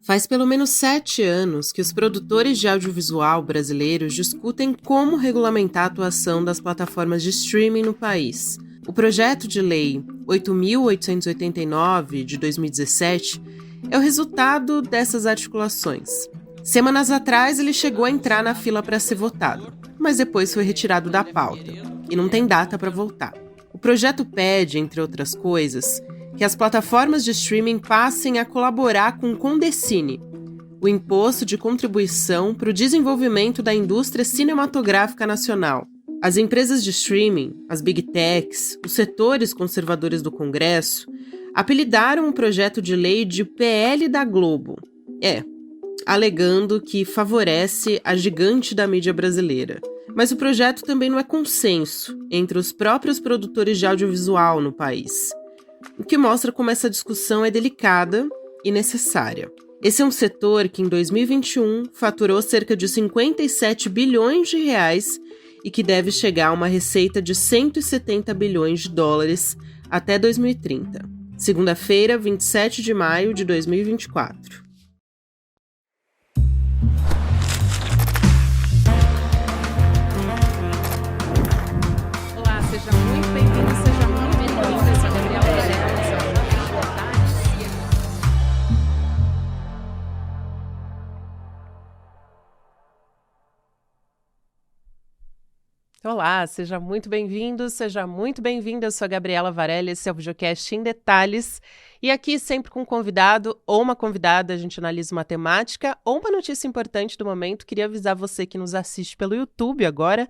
Faz pelo menos 7 anos que os produtores de audiovisual brasileiros discutem como regulamentar a atuação das plataformas de streaming no país. O projeto de lei 8.889, de 2017, é o resultado dessas articulações. Semanas atrás, ele chegou a entrar na fila para ser votado, mas depois foi retirado da pauta, e não tem data para voltar. O projeto pede, entre outras coisas, que as plataformas de streaming passem a colaborar com o Condecine, o Imposto de Contribuição para o Desenvolvimento da Indústria Cinematográfica Nacional. As empresas de streaming, as Big Techs, os setores conservadores do Congresso, apelidaram o projeto de lei de PL da Globo. Alegando que favorece a gigante da mídia brasileira. Mas o projeto também não é consenso entre os próprios produtores de audiovisual no país, o que mostra como essa discussão é delicada e necessária. Esse é um setor que em 2021 faturou cerca de 57 bilhões de reais e que deve chegar a uma receita de 170 bilhões de dólares até 2030. Segunda-feira, 27 de maio de 2024. Seja muito bem-vindo, seja muito bem-vinda. Eu sou a Gabriela Varela, Olá, seja muito bem-vindo, seja muito bem-vinda. Eu sou a Gabriela Varela, esse é o videocast em detalhes. E aqui, sempre com um convidado ou uma convidada, a gente analisa uma temática ou uma notícia importante do momento. Queria avisar você que nos assiste pelo YouTube agora,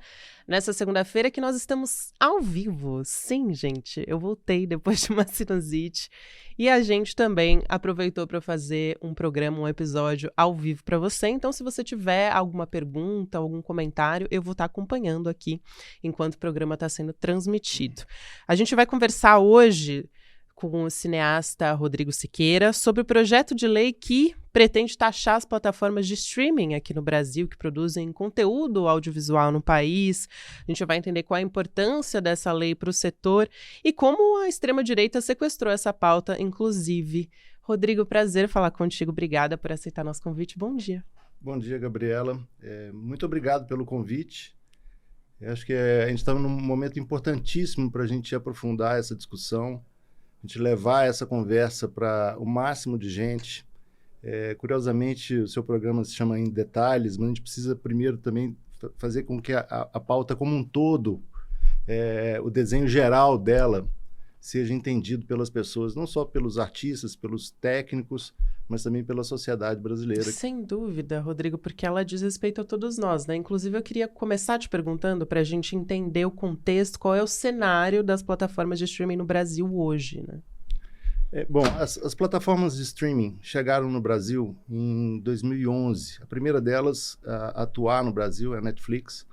nessa segunda-feira, que nós estamos ao vivo. Sim, gente, eu voltei depois de uma sinusite. E a gente também aproveitou para fazer um programa, um episódio ao vivo para você. Então, se você tiver alguma pergunta, algum comentário, eu vou estar acompanhando aqui enquanto o programa está sendo transmitido. A gente vai conversar hoje com o cineasta Rodrigo Siqueira sobre o projeto de lei que pretende taxar as plataformas de streaming aqui no Brasil que produzem conteúdo audiovisual no país. A gente vai entender qual a importância dessa lei para o setor e como a extrema-direita sequestrou essa pauta, inclusive. Rodrigo, prazer falar contigo. Obrigada por aceitar nosso convite. Bom dia. Bom dia, Gabriela. Muito obrigado pelo convite. Eu acho que a gente está num momento importantíssimo para a gente aprofundar essa discussão, a gente levar essa conversa para o máximo de gente. Curiosamente, o seu programa se chama Em Detalhes, mas a gente precisa primeiro também fazer com que a pauta como um todo, o desenho geral dela, seja entendido pelas pessoas, não só pelos artistas, pelos técnicos, mas também pela sociedade brasileira. Sem dúvida, Rodrigo, porque ela diz respeito a todos nós, né? Inclusive, eu queria começar te perguntando para a gente entender o contexto, qual é o cenário das plataformas de streaming no Brasil hoje, né? Bom, as plataformas de streaming chegaram no Brasil em 2011. A primeira delas a atuar no Brasil é a Netflix.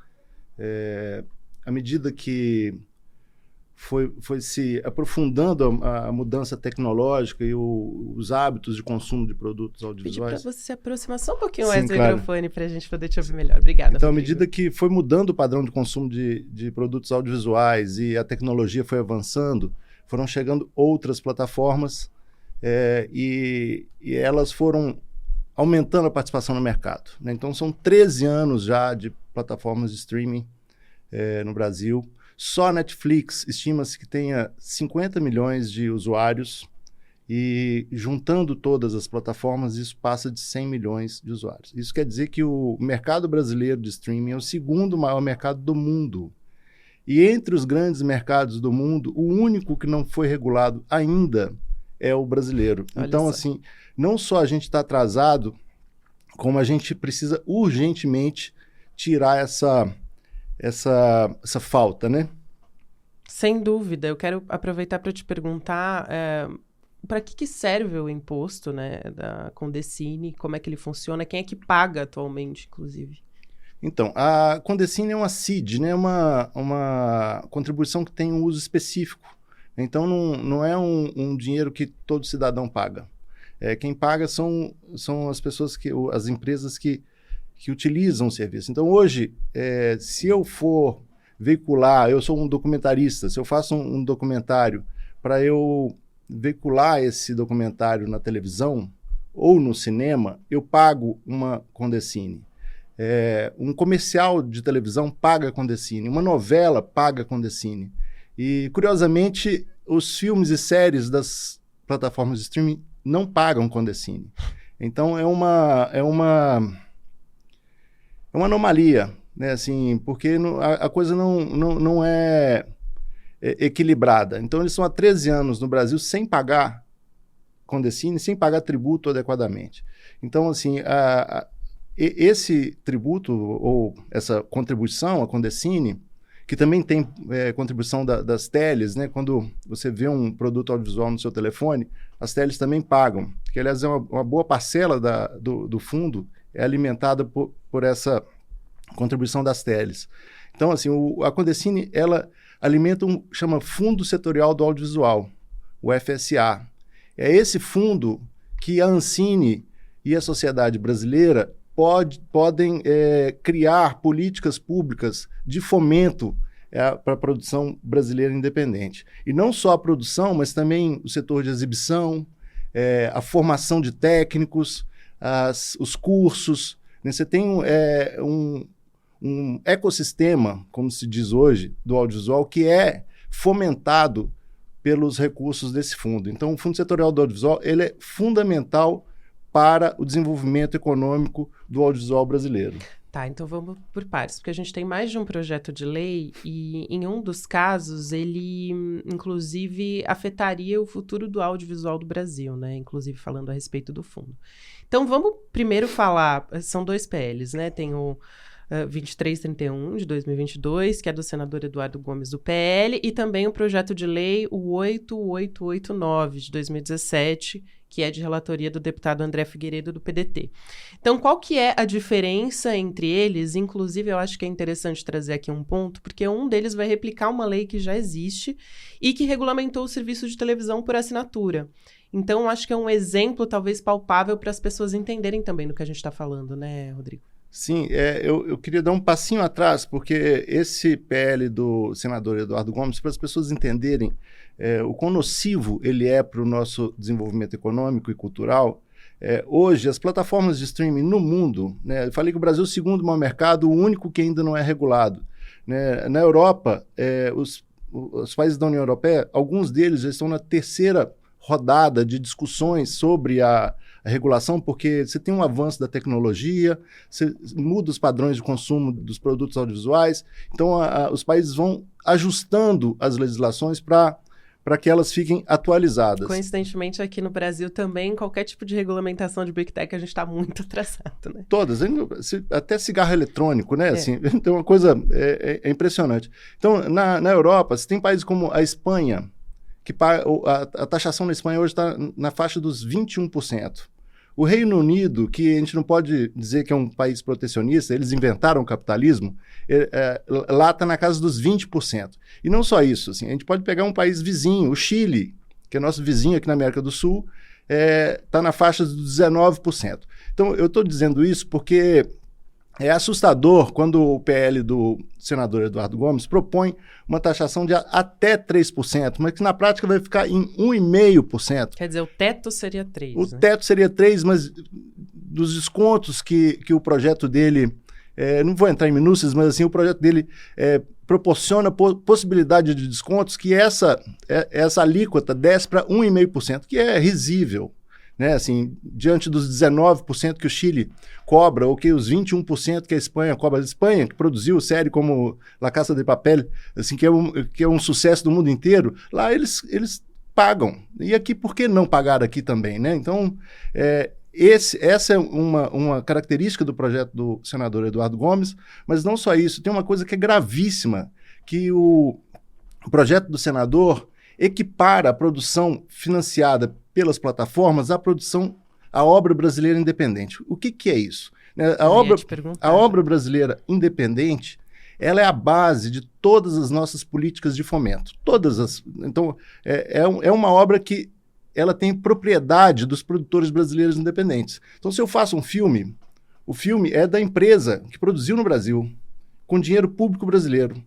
À medida que foi se aprofundando a mudança tecnológica e os hábitos de consumo de produtos audiovisuais. Pedi para você se aproximar só um pouquinho mais do microfone para a gente poder te ouvir melhor. Obrigada, Então, Rodrigo. à medida que foi mudando o padrão de consumo de produtos audiovisuais e a tecnologia foi avançando, foram chegando outras plataformas e elas foram aumentando a participação no mercado, né? Então, são 13 anos já de plataformas de streaming no Brasil. Só a Netflix estima-se que tenha 50 milhões de usuários e, juntando todas as plataformas, isso passa de 100 milhões de usuários. Isso quer dizer que o mercado brasileiro de streaming é o segundo maior mercado do mundo. E entre os grandes mercados do mundo, o único que não foi regulado ainda é o brasileiro. Então, assim, não só a gente está atrasado, como a gente precisa urgentemente tirar essa falta, né? Sem dúvida. Eu quero aproveitar para te perguntar para que serve o imposto, né, da Condecine, como é que ele funciona, quem é que paga atualmente, inclusive? Então, a Condecine é uma CID, né, uma contribuição que tem um uso específico. Então, não é um dinheiro que todo cidadão paga. Quem paga são as pessoas, as empresas que utilizam o serviço. Então, hoje, se eu for veicular, eu sou um documentarista, se eu faço um documentário para eu veicular esse documentário na televisão ou no cinema, eu pago uma Condecine. Um comercial de televisão paga Condecine, uma novela paga Condecine. E, curiosamente, os filmes e séries das plataformas de streaming não pagam Condecine. Então, é uma anomalia, né? Assim, porque a coisa não é equilibrada. Então, eles estão há 13 anos no Brasil sem pagar Condecine, sem pagar tributo adequadamente. Então, assim, esse tributo ou essa contribuição, a Condecine, que também tem contribuição das teles, né? Quando você vê um produto audiovisual no seu telefone, as teles também pagam, que, aliás, é uma boa parcela do fundo é alimentada por essa contribuição das teles. Então, assim, a Condecine, ela alimenta chama Fundo Setorial do Audiovisual, o FSA. É esse fundo que a Ancine e a sociedade brasileira podem criar políticas públicas de fomento para a produção brasileira independente. E não só a produção, mas também o setor de exibição, a formação de técnicos, os cursos. Né? Você tem um ecossistema, como se diz hoje, do audiovisual, que é fomentado pelos recursos desse fundo. Então, o Fundo Setorial do Audiovisual ele é fundamental para o desenvolvimento econômico do audiovisual brasileiro. Tá, então vamos por partes, porque a gente tem mais de um projeto de lei e, em um dos casos, ele, inclusive, afetaria o futuro do audiovisual do Brasil, né? Inclusive, falando a respeito do fundo. Então, vamos primeiro falar, são 2 PLs, né? Tem o 2331, de 2022, que é do senador Eduardo Gomes, do PL, e também o projeto de lei, o 8889, de 2017, que é de relatoria do deputado André Figueiredo, do PDT. Então, qual que é a diferença entre eles? Inclusive, eu acho que é interessante trazer aqui um ponto, porque um deles vai replicar uma lei que já existe e que regulamentou o serviço de televisão por assinatura. Então, acho que é um exemplo, talvez, palpável para as pessoas entenderem também do que a gente está falando, né, Rodrigo? Sim, eu queria dar um passinho atrás, porque esse PL do senador Eduardo Gomes, para as pessoas entenderem o quão nocivo ele é para o nosso desenvolvimento econômico e cultural. Hoje, as plataformas de streaming no mundo, né, eu falei que o Brasil é o segundo maior mercado, o único que ainda não é regulado. Né? Na Europa, os países da União Europeia, alguns deles já estão na 3ª rodada de discussões sobre a regulação, porque você tem um avanço da tecnologia, você muda os padrões de consumo dos produtos audiovisuais, então os países vão ajustando as legislações para que elas fiquem atualizadas. Coincidentemente, aqui no Brasil também, qualquer tipo de regulamentação de Big Tech, a gente está muito atrasado, né? Todas, até cigarro eletrônico, né? Assim, então, uma coisa impressionante. Então, na Europa, você tem países como a Espanha, que a taxação na Espanha hoje está na faixa dos 21%. O Reino Unido, que a gente não pode dizer que é um país protecionista, eles inventaram o capitalismo, lá está na casa dos 20%. E não só isso, assim, a gente pode pegar um país vizinho, o Chile, que é nosso vizinho aqui na América do Sul, está na faixa dos 19%. Então, eu estou dizendo isso porque é assustador quando o PL do senador Eduardo Gomes propõe uma taxação de até 3%, mas que na prática vai ficar em 1,5%. Quer dizer, o teto seria 3%. O teto seria 3%, mas dos descontos que o projeto dele, não vou entrar em minúcias, mas assim, o projeto dele proporciona possibilidade de descontos que essa alíquota desce para 1,5%, que é risível. Né, assim, diante dos 19% que o Chile cobra, ou que os 21% que a Espanha cobra. A Espanha, que produziu série como La Casa de Papel, assim, que é um sucesso do mundo inteiro, lá eles pagam. E aqui, por que não pagar aqui também? Né? Então, essa é uma característica do projeto do senador Eduardo Gomes, mas não só isso, tem uma coisa que é gravíssima, que o projeto do senador equipara a produção financiada pelas plataformas à obra brasileira independente. O que é isso? A obra brasileira independente, ela é a base de todas as nossas políticas de fomento. Então, é uma obra que ela tem propriedade dos produtores brasileiros independentes. Então, se eu faço um filme, o filme é da empresa que produziu no Brasil, com dinheiro público brasileiro.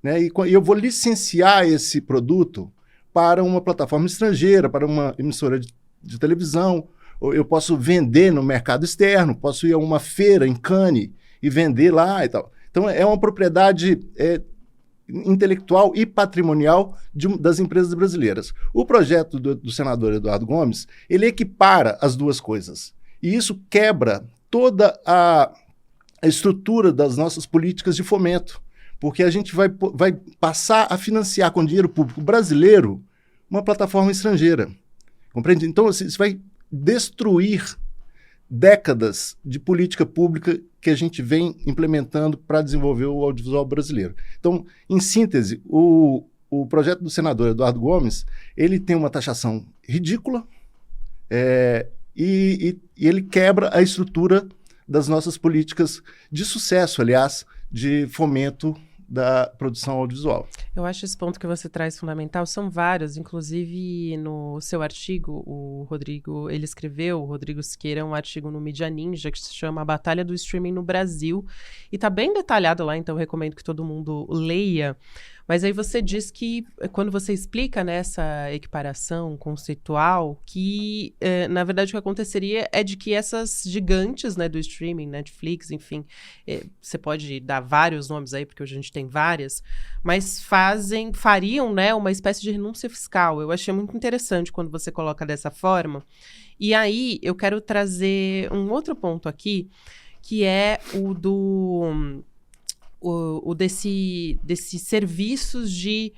Né? E eu vou licenciar esse produto para uma plataforma estrangeira, para uma emissora de televisão, Ou eu posso vender no mercado externo, posso ir a uma feira em Cannes e vender lá e tal. Então, é uma propriedade intelectual e patrimonial das empresas brasileiras. O projeto do senador Eduardo Gomes, ele equipara as duas coisas. E isso quebra toda a estrutura das nossas políticas de fomento, porque a gente vai passar a financiar com dinheiro público brasileiro uma plataforma estrangeira. Compreende? Então, assim, isso vai destruir décadas de política pública que a gente vem implementando para desenvolver o audiovisual brasileiro. Então, em síntese, o projeto do senador Eduardo Gomes, ele tem uma taxação ridícula e ele quebra a estrutura das nossas políticas de sucesso, aliás, de fomento da produção audiovisual. Eu acho esse ponto que você traz fundamental, são vários, inclusive no seu artigo, o Rodrigo Siqueira, um artigo no Mídia Ninja que se chama A Batalha do Streaming no Brasil, e tá bem detalhado lá, então eu recomendo que todo mundo leia. Mas aí você diz que, quando você explica nessa equiparação conceitual, que, na verdade, o que aconteceria é de que essas gigantes, né, do streaming, Netflix, enfim, você pode dar vários nomes aí, porque hoje a gente tem várias, mas fariam, né, uma espécie de renúncia fiscal. Eu achei muito interessante quando você coloca dessa forma. E aí, eu quero trazer um outro ponto aqui, que é desses serviços de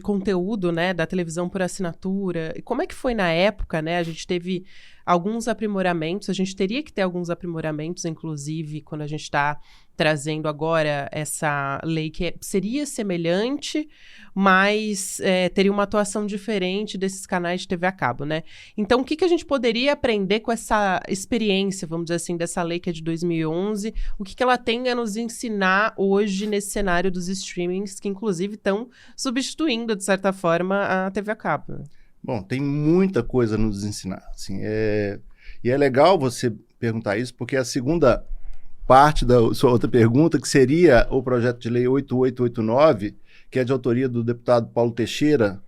conteúdo, né, da televisão por assinatura. E como é que foi na época, né? A gente teve alguns aprimoramentos, a gente teria que ter alguns aprimoramentos, inclusive, quando a gente está trazendo agora essa lei que seria semelhante, mas teria uma atuação diferente desses canais de TV a cabo, né? Então, o que a gente poderia aprender com essa experiência, vamos dizer assim, dessa lei que é de 2011? O que ela tem a nos ensinar hoje nesse cenário dos streamings, que inclusive estão substituindo, de certa forma, a TV a cabo, né? Bom, tem muita coisa a nos ensinar. Assim, e é legal você perguntar isso, porque a segunda parte da sua outra pergunta, que seria o projeto de lei 8889, que é de autoria do deputado Paulo Teixeira,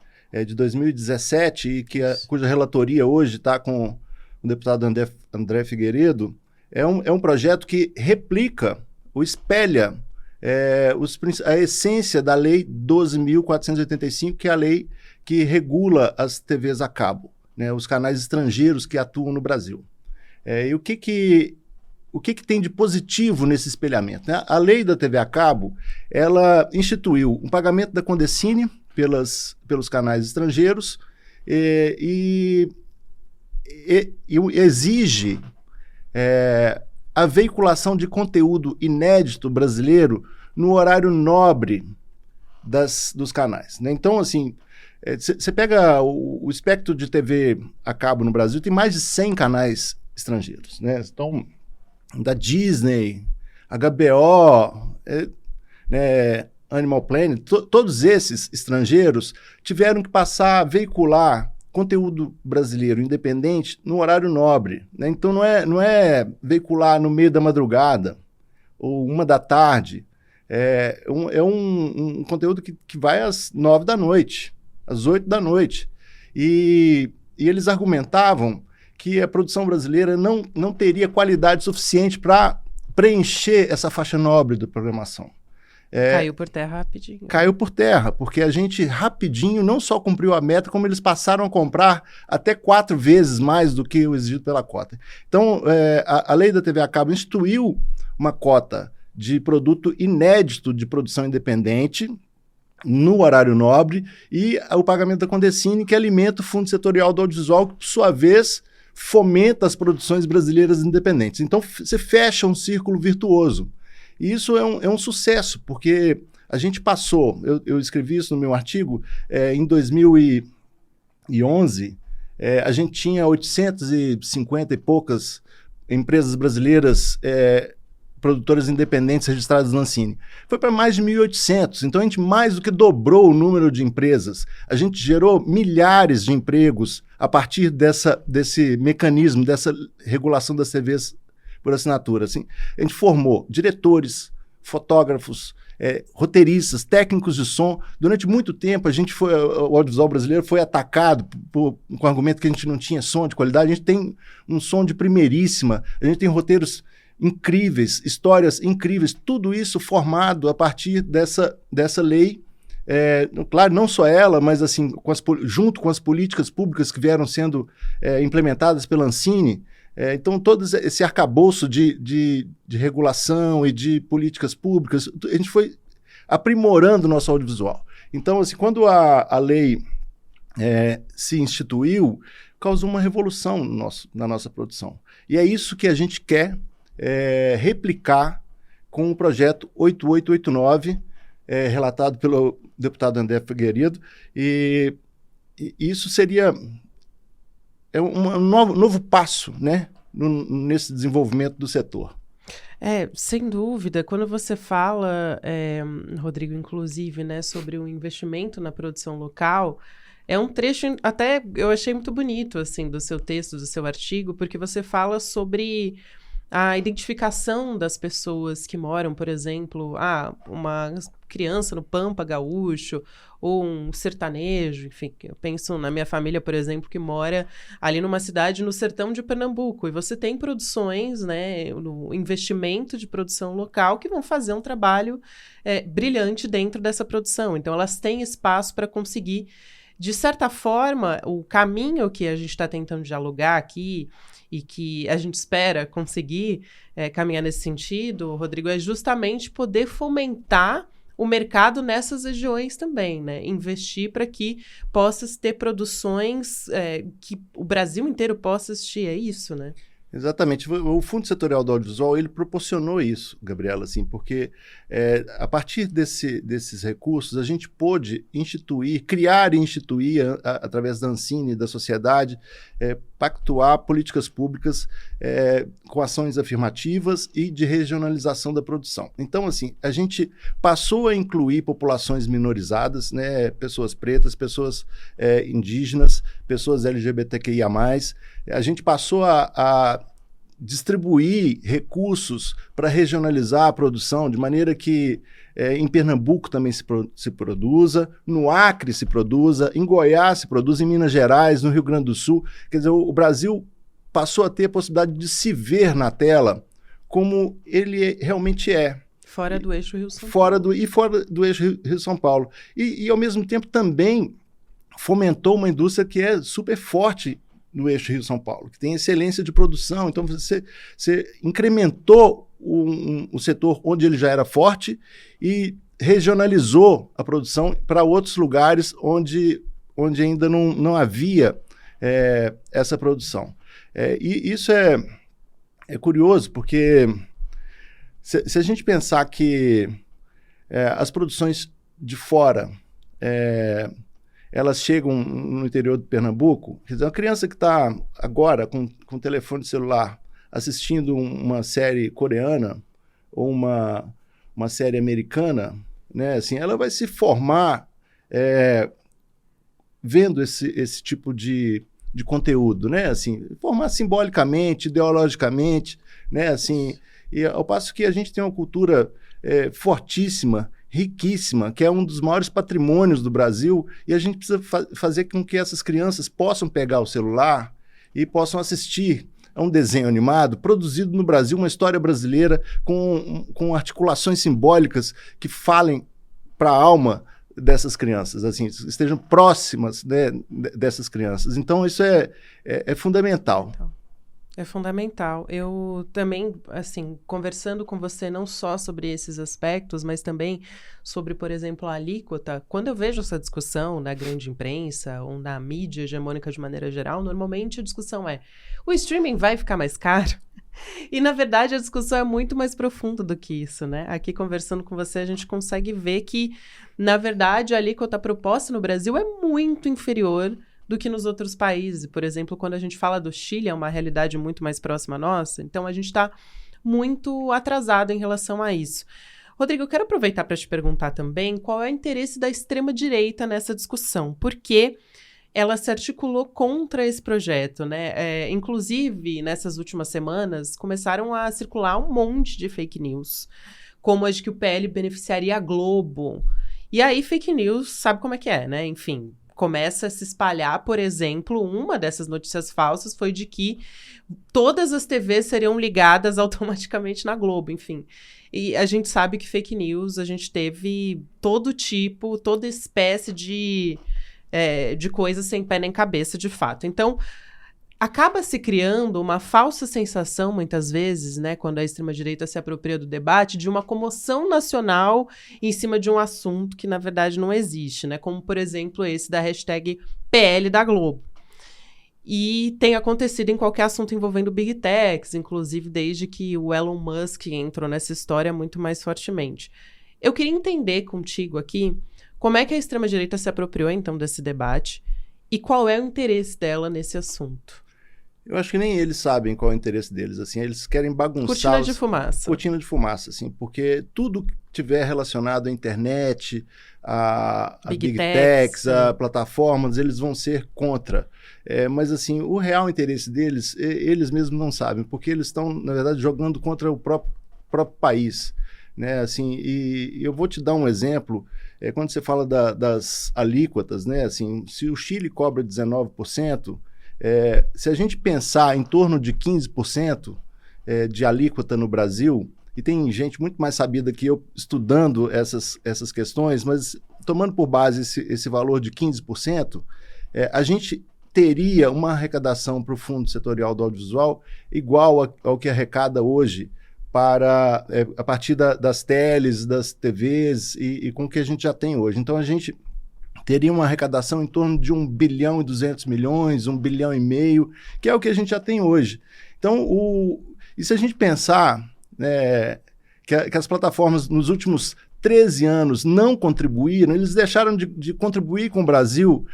de 2017, e cuja relatoria hoje está com o deputado André Figueiredo, é um projeto que replica ou espelha a essência da Lei 12.485, que é a lei que regula as TVs a cabo, né, os canais estrangeiros que atuam no Brasil. E o que tem de positivo nesse espelhamento, né? A lei da TV a cabo, ela instituiu um pagamento da Condecine pelos canais estrangeiros e exige a veiculação de conteúdo inédito brasileiro no horário nobre dos canais, né? Então, assim, você pega o espectro de TV a cabo no Brasil, tem mais de 100 canais estrangeiros, né? Então, da Disney, HBO, Animal Planet, todos esses estrangeiros tiveram que passar a veicular conteúdo brasileiro independente no horário nobre, né? Então não é veicular no meio da madrugada ou 1 da tarde, é um conteúdo que vai às 9 da noite, às 8 da noite. E eles argumentavam que a produção brasileira não teria qualidade suficiente para preencher essa faixa nobre da programação. Caiu por terra rapidinho. Caiu por terra, porque a gente rapidinho não só cumpriu a meta, como eles passaram a comprar até 4 vezes mais do que o exigido pela cota. Então, a lei da TV a cabo instituiu uma cota de produto inédito de produção independente no horário nobre e o pagamento da Condecine, que alimenta o Fundo Setorial do Audiovisual, que, por sua vez, fomenta as produções brasileiras independentes. Então, você fecha um círculo virtuoso. E isso é um sucesso, porque a gente passou, eu escrevi isso no meu artigo, em 2011, a gente tinha 850 e poucas empresas brasileiras produtoras independentes registradas na Ancine. Foi para mais de 1.800, então a gente mais do que dobrou o número de empresas. A gente gerou milhares de empregos a partir desse mecanismo, dessa regulação das TVs por assinatura. Assim, a gente formou diretores, fotógrafos, roteiristas, técnicos de som. Durante muito tempo, o audiovisual brasileiro foi atacado com o argumento que a gente não tinha som de qualidade. A gente tem um som de primeiríssima, a gente tem roteiros incríveis, histórias incríveis, tudo isso formado a partir dessa lei. Claro, não só ela, mas assim, junto com as políticas públicas que vieram sendo implementadas pela Ancine. Então, todo esse arcabouço de regulação e de políticas públicas, a gente foi aprimorando o nosso audiovisual. Então, assim, quando a lei se instituiu, causou uma revolução na nossa produção. E é isso que a gente quer replicar com o projeto 8889, relatado pelo deputado André Figueiredo, e isso seria um novo passo, né, nesse desenvolvimento do setor. Sem dúvida. Quando você fala, Rodrigo, inclusive, né, sobre o investimento na produção local, é um trecho, até eu achei muito bonito, assim, do seu texto, do seu artigo, porque você fala sobre a identificação das pessoas que moram, por exemplo, uma criança no Pampa Gaúcho, ou um sertanejo, enfim, eu penso na minha família, por exemplo, que mora ali numa cidade no sertão de Pernambuco, e você tem produções, né, no investimento de produção local que vão fazer um trabalho brilhante dentro dessa produção. Então, elas têm espaço para conseguir, de certa forma, o caminho que a gente está tentando dialogar aqui, e que a gente espera conseguir caminhar nesse sentido, Rodrigo, é justamente poder fomentar o mercado nessas regiões também, né? Investir para que possa ter produções que o Brasil inteiro possa assistir, é isso, né? Exatamente. O Fundo Setorial do Audiovisual, ele proporcionou isso, Gabriela, assim, porque a partir desses recursos, a gente pôde criar e instituir, através da Ancine e da sociedade, pactuar políticas públicas com ações afirmativas e de regionalização da produção. Então, assim, a gente passou a incluir populações minorizadas, né, pessoas pretas, pessoas indígenas, pessoas LGBTQIA+. A gente passou a distribuir recursos para regionalizar a produção, de maneira que em Pernambuco também se produza, no Acre se produza, em Goiás se produza, em Minas Gerais, no Rio Grande do Sul. Quer dizer, o Brasil passou a ter a possibilidade de se ver na tela como ele realmente é. Fora do eixo Rio-São Paulo. Fora do eixo Rio-São Paulo. E, ao mesmo tempo, também fomentou uma indústria que é super forte no eixo Rio-São Paulo, que tem excelência de produção. Então, você incrementou o setor onde ele já era forte e regionalizou a produção para outros lugares onde ainda não havia essa produção. E isso é curioso, porque se a gente pensar que as produções de fora elas chegam no interior de Pernambuco, quer dizer, uma criança que está agora com o telefone celular assistindo uma série coreana ou uma série americana, né, assim, ela vai se formar vendo esse tipo de conteúdo, né, assim, formar simbolicamente, ideologicamente, né, assim, e ao passo que a gente tem uma cultura fortíssima, riquíssima, que é um dos maiores patrimônios do Brasil, e a gente precisa fazer com que essas crianças possam pegar o celular e possam assistir a um desenho animado produzido no Brasil, uma história brasileira com articulações simbólicas que falem para a alma dessas crianças, assim, estejam próximas, né, dessas crianças. Então, isso é fundamental. É fundamental. Eu também, assim, conversando com você não só sobre esses aspectos, mas também sobre, por exemplo, a alíquota, quando eu vejo essa discussão na grande imprensa ou na mídia hegemônica de maneira geral, normalmente a discussão é: o streaming vai ficar mais caro? E, na verdade, a discussão é muito mais profunda do que isso, né? Aqui, conversando com você, a gente consegue ver que, na verdade, a alíquota proposta no Brasil é muito inferior do que nos outros países. Por exemplo, quando a gente fala do Chile, é uma realidade muito mais próxima à nossa, então a gente está muito atrasado em relação a isso. Rodrigo, eu quero aproveitar para te perguntar também qual é o interesse da extrema-direita nessa discussão, porque ela se articulou contra esse projeto, né? Inclusive, nessas últimas semanas, começaram a circular um monte de fake news como a de que o PL beneficiaria a Globo. E aí, fake news, sabe como é que é, né? Enfim, começa a se espalhar, por exemplo, uma dessas notícias falsas foi de que todas as TVs seriam ligadas automaticamente na Globo, enfim. E a gente sabe que fake news, a gente teve todo tipo, toda espécie de coisa sem pé nem cabeça, de fato. Então, acaba se criando uma falsa sensação, muitas vezes, né, quando a extrema-direita se apropria do debate, de uma comoção nacional em cima de um assunto que, na verdade, não existe, né? Como, por exemplo, esse da hashtag PL da Globo. E tem acontecido em qualquer assunto envolvendo Big Techs, inclusive desde que o Elon Musk entrou nessa história muito mais fortemente. Eu queria entender contigo aqui como é que a extrema-direita se apropriou, então, desse debate e qual é o interesse dela nesse assunto. Eu acho que nem eles sabem qual é o interesse deles, assim, eles querem bagunçar... Cortina de fumaça. Cortina de fumaça, assim, porque tudo que tiver relacionado à internet, a Big Techs, a plataformas, eles vão ser contra. Mas, assim, o real interesse deles, eles mesmos não sabem, porque eles estão, na verdade, jogando contra o próprio país, né, assim, e eu vou te dar um exemplo, quando você fala das alíquotas, né, assim, se o Chile cobra 19%, se a gente pensar em torno de 15% de alíquota no Brasil, e tem gente muito mais sabida que eu estudando essas questões, mas tomando por base esse valor de 15%, a gente teria uma arrecadação para o Fundo Setorial do Audiovisual igual ao que arrecada hoje a partir das teles, das TVs e com o que a gente já tem hoje. Então, a gente teria uma arrecadação em torno de 1 bilhão e 200 milhões, 1 bilhão e meio, que é o que a gente já tem hoje. Então, e se a gente pensar que as plataformas nos últimos 13 anos não contribuíram, eles deixaram de contribuir com o Brasil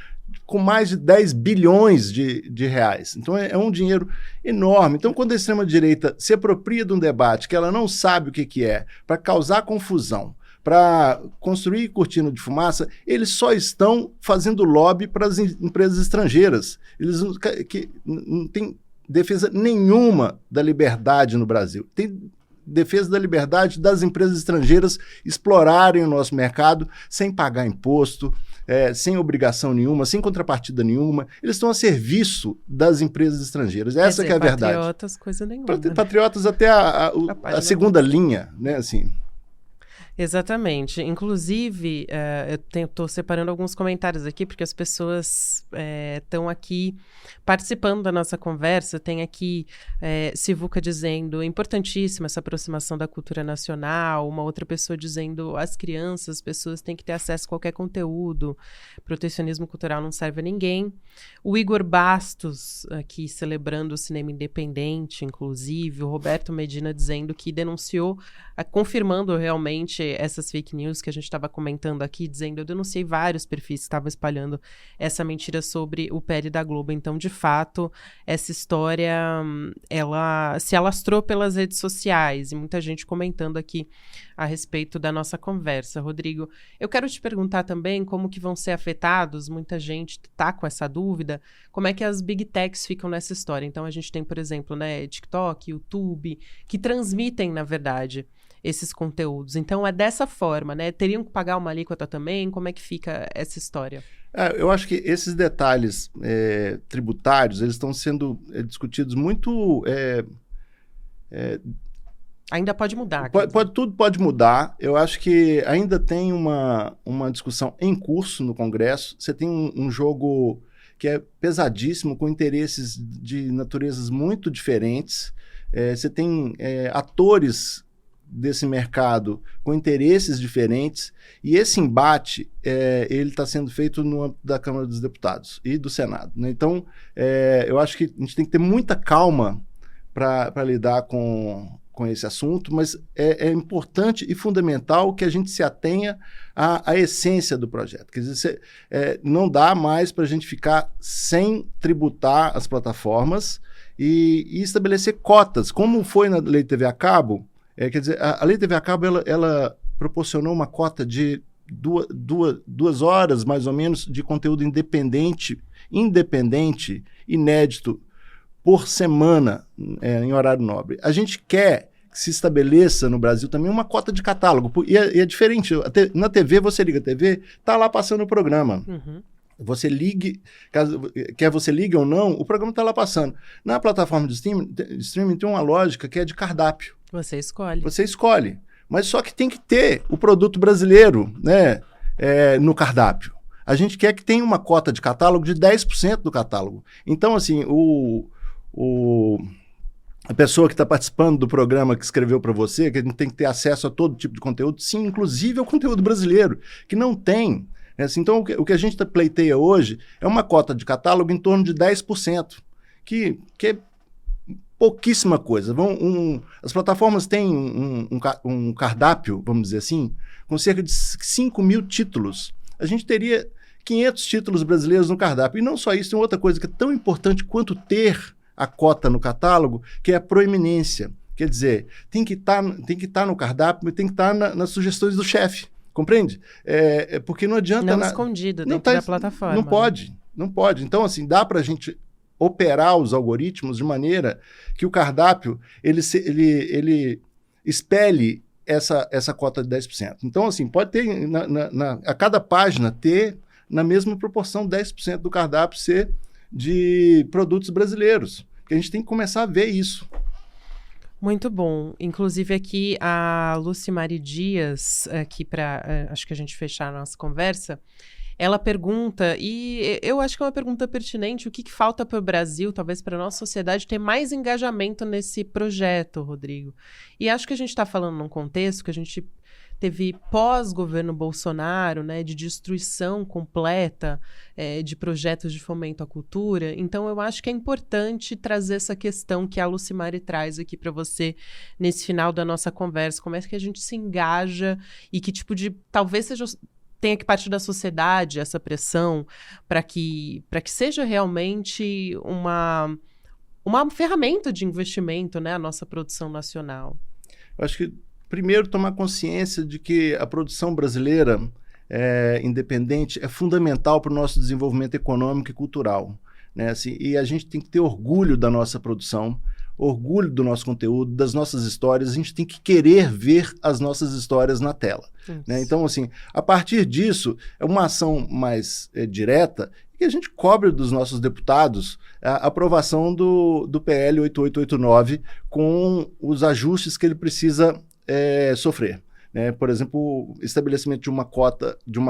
com mais de 10 bilhões de reais. Então, é um dinheiro enorme. Então, quando a extrema-direita se apropria de um debate que ela não sabe o que é, para causar confusão, para construir cortina de fumaça, eles só estão fazendo lobby para as empresas estrangeiras. Eles não têm defesa nenhuma da liberdade no Brasil. Tem defesa da liberdade das empresas estrangeiras explorarem o nosso mercado sem pagar imposto, sem obrigação nenhuma, sem contrapartida nenhuma. Eles estão a serviço das empresas estrangeiras. Essa que é a verdade. Patriotas, coisa nenhuma. Patriotas até a segunda linha, né, assim. Exatamente. Inclusive, eu estou separando alguns comentários aqui, porque as pessoas estão aqui participando da nossa conversa. Tem aqui Sivuca dizendo, importantíssima essa aproximação da cultura nacional. Uma outra pessoa dizendo, as pessoas têm que ter acesso a qualquer conteúdo. Protecionismo cultural não serve a ninguém. O Igor Bastos, aqui celebrando o cinema independente, inclusive. O Roberto Medina dizendo que denunciou, confirmando realmente essas fake news que a gente estava comentando aqui, dizendo, eu denunciei vários perfis que estavam espalhando essa mentira sobre o PL da Globo. Então, de fato, essa história, ela se alastrou pelas redes sociais e muita gente comentando aqui a respeito da nossa conversa. Rodrigo, eu quero te perguntar também como que vão ser afetados, muita gente está com essa dúvida, como é que as Big Techs ficam nessa história. Então, a gente tem, por exemplo, né, TikTok, YouTube, que transmitem, na verdade, esses conteúdos. Então, é dessa forma, né? Teriam que pagar uma alíquota também? Como é que fica essa história? Eu acho que esses detalhes tributários, eles estão sendo discutidos muito... Ainda pode mudar. Tudo pode mudar. Eu acho que ainda tem uma discussão em curso no Congresso. Você tem um jogo que é pesadíssimo, com interesses de naturezas muito diferentes. Você tem atores desse mercado com interesses diferentes, e esse embate ele está sendo feito da Câmara dos Deputados e do Senado, né? Então, eu acho que a gente tem que ter muita calma para lidar com esse assunto, mas é importante e fundamental que a gente se atenha à essência do projeto. Quer dizer, não dá mais para a gente ficar sem tributar as plataformas e estabelecer cotas, como foi na Lei TV a cabo. Quer dizer, a Lei TV a cabo, ela proporcionou uma cota de 2 horas, mais ou menos, de conteúdo independente, inédito, por semana, em horário nobre. A gente quer se estabeleça no Brasil também uma cota de catálogo. E é diferente. Na TV, você liga a TV, tá lá passando o programa. Uhum. Você ligue, quer você ligue ou não, o programa está lá passando. Na plataforma de streaming tem uma lógica que é de cardápio. Você escolhe. Você escolhe. Mas só que tem que ter o produto brasileiro, né, no cardápio. A gente quer que tenha uma cota de catálogo de 10% do catálogo. Então, assim, a pessoa que está participando do programa que escreveu para você, que a gente tem que ter acesso a todo tipo de conteúdo, sim, inclusive ao conteúdo brasileiro, que não tem. Então, o que a gente pleiteia hoje é uma cota de catálogo em torno de 10%, que é pouquíssima coisa. As plataformas têm um cardápio, vamos dizer assim, com cerca de 5 mil títulos. A gente teria 500 títulos brasileiros no cardápio. E não só isso, tem outra coisa que é tão importante quanto ter a cota no catálogo, que é a proeminência. Quer dizer, tem que estar no cardápio, mas tem que estar nas sugestões do chefe. Compreende? Porque não adianta... Não escondido dentro da plataforma. Não pode, não pode. Então, assim, dá para a gente operar os algoritmos de maneira que o cardápio, ele espelhe essa cota de 10%. Então, assim, pode ter, a cada página, ter, na mesma proporção, 10% do cardápio ser de produtos brasileiros. Porque a gente tem que começar a ver isso. Muito bom. Inclusive aqui a Lucimari Dias, aqui para acho que a gente fechar a nossa conversa, ela pergunta, e eu acho que é uma pergunta pertinente, o que falta para o Brasil, talvez para a nossa sociedade, ter mais engajamento nesse projeto, Rodrigo? E acho que a gente está falando num contexto que a gente teve pós-governo Bolsonaro, né, de destruição completa de projetos de fomento à cultura. Então, eu acho que é importante trazer essa questão que a Lucimari traz aqui para você nesse final da nossa conversa. Como é que a gente se engaja e que tipo de... Talvez tenha que partir da sociedade essa pressão para que seja realmente uma ferramenta de investimento, né, a nossa produção nacional. Eu acho que primeiro, tomar consciência de que a produção brasileira independente é fundamental para o nosso desenvolvimento econômico e cultural, né? Assim, e a gente tem que ter orgulho da nossa produção, orgulho do nosso conteúdo, das nossas histórias. A gente tem que querer ver as nossas histórias na tela, né? Então, assim, a partir disso, é uma ação mais direta que a gente cobre dos nossos deputados a aprovação do PL 8889 com os ajustes que ele precisa sofrer, né? Por exemplo, o estabelecimento de uma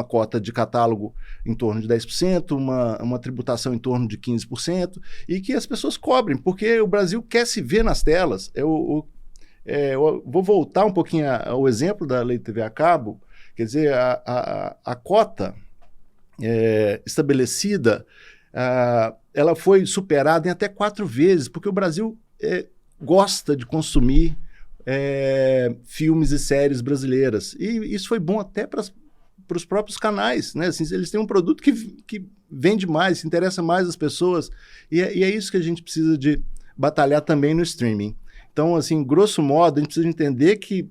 cota de catálogo em torno de 10%, uma tributação em torno de 15%, e que as pessoas cobrem, porque o Brasil quer se ver nas telas. Eu vou voltar um pouquinho ao exemplo da Lei TV a cabo. Quer dizer, a cota estabelecida, ela foi superada em até 4 vezes, porque o Brasil gosta de consumir filmes e séries brasileiras. E isso foi bom até para os próprios canais, né? Assim, eles têm um produto que vende mais, se interessa mais às pessoas. E é isso que a gente precisa de batalhar também no streaming. Então, assim, grosso modo, a gente precisa entender que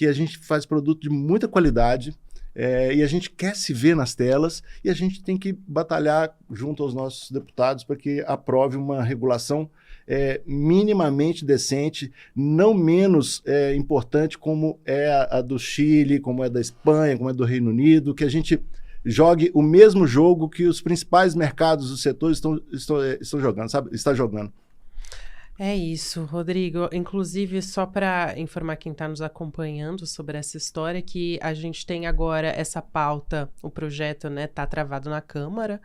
a gente faz produto de muita qualidade, e a gente quer se ver nas telas, e a gente tem que batalhar junto aos nossos deputados para que aprove uma regulação minimamente decente, não menos importante como é a do Chile, como é da Espanha, como é do Reino Unido, que a gente jogue o mesmo jogo que os principais mercados do setor estão jogando, sabe? Está jogando. É isso, Rodrigo. Inclusive, só para informar quem está nos acompanhando sobre essa história, que a gente tem agora essa pauta, o projeto, né, tá travado na Câmara,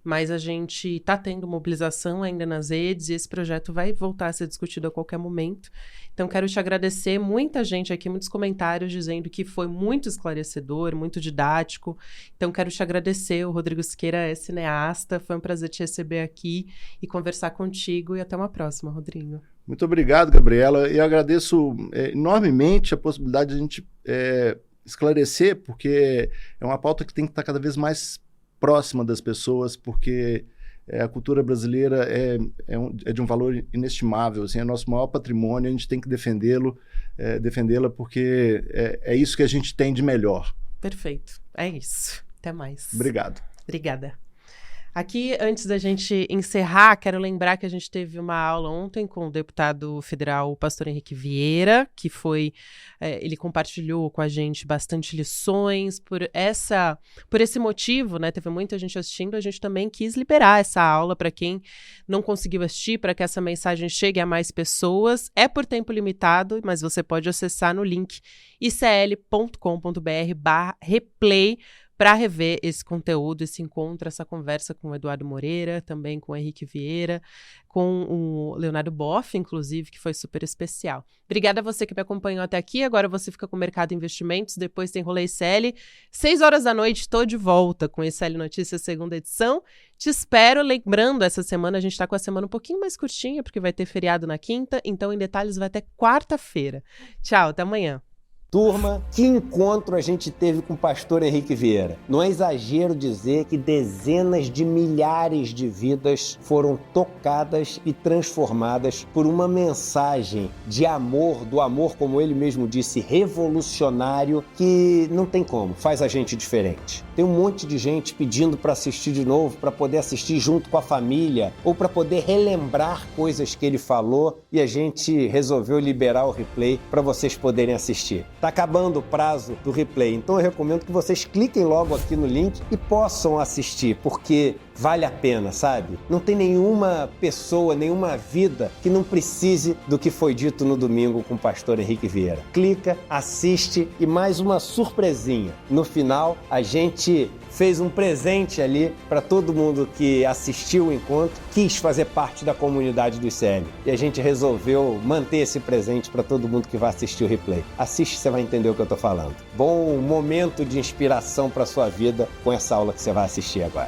mas a gente está tendo mobilização ainda nas redes e esse projeto vai voltar a ser discutido a qualquer momento. Então, quero te agradecer. Muita gente aqui, muitos comentários dizendo que foi muito esclarecedor, muito didático. Então, quero te agradecer. O Rodrigo Siqueira é cineasta. Foi um prazer te receber aqui e conversar contigo. E até uma próxima, Rodrigo. Muito obrigado, Gabriela. Eu agradeço enormemente a possibilidade de a gente esclarecer, porque é uma pauta que tem que estar cada vez mais próxima das pessoas, porque a cultura brasileira é de um valor inestimável, assim, é nosso maior patrimônio, a gente tem que defendê-la porque é isso que a gente tem de melhor. Perfeito, é isso. Até mais. Obrigado. Obrigada. Aqui, antes da gente encerrar, quero lembrar que a gente teve uma aula ontem com o deputado federal, o pastor Henrique Vieira, que ele compartilhou com a gente bastante lições. Por esse motivo, né, teve muita gente assistindo, a gente também quis liberar essa aula para quem não conseguiu assistir, para que essa mensagem chegue a mais pessoas. É por tempo limitado, mas você pode acessar no link icl.com.br/replay para rever esse conteúdo, esse encontro, essa conversa com o Eduardo Moreira, também com o Henrique Vieira, com o Leonardo Boff, inclusive, que foi super especial. Obrigada a você que me acompanhou até aqui. Agora você fica com o Mercado Investimentos, depois tem Rolê ICL. 6 horas da noite, estou de volta com ICL Notícias, segunda edição. Te espero. Lembrando, essa semana a gente está com a semana um pouquinho mais curtinha, porque vai ter feriado na quinta, então Em Detalhes vai até quarta-feira. Tchau, até amanhã. Turma, que encontro a gente teve com o pastor Henrique Vieira. Não é exagero dizer que dezenas de milhares de vidas foram tocadas e transformadas por uma mensagem de amor, do amor, como ele mesmo disse, revolucionário, que não tem como, faz a gente diferente. Tem um monte de gente pedindo para assistir de novo, para poder assistir junto com a família, ou para poder relembrar coisas que ele falou, e a gente resolveu liberar o replay para vocês poderem assistir. Está acabando o prazo do replay, então eu recomendo que vocês cliquem logo aqui no link e possam assistir, porque vale a pena, sabe? Não tem nenhuma pessoa, nenhuma vida que não precise do que foi dito no domingo com o pastor Henrique Vieira. Clica, assiste e mais uma surpresinha. No final, a gente fez um presente ali para todo mundo que assistiu o encontro, quis fazer parte da comunidade do ICL. E a gente resolveu manter esse presente para todo mundo que vai assistir o replay. Assiste, você vai entender o que eu estou falando. Bom momento de inspiração para sua vida com essa aula que você vai assistir agora.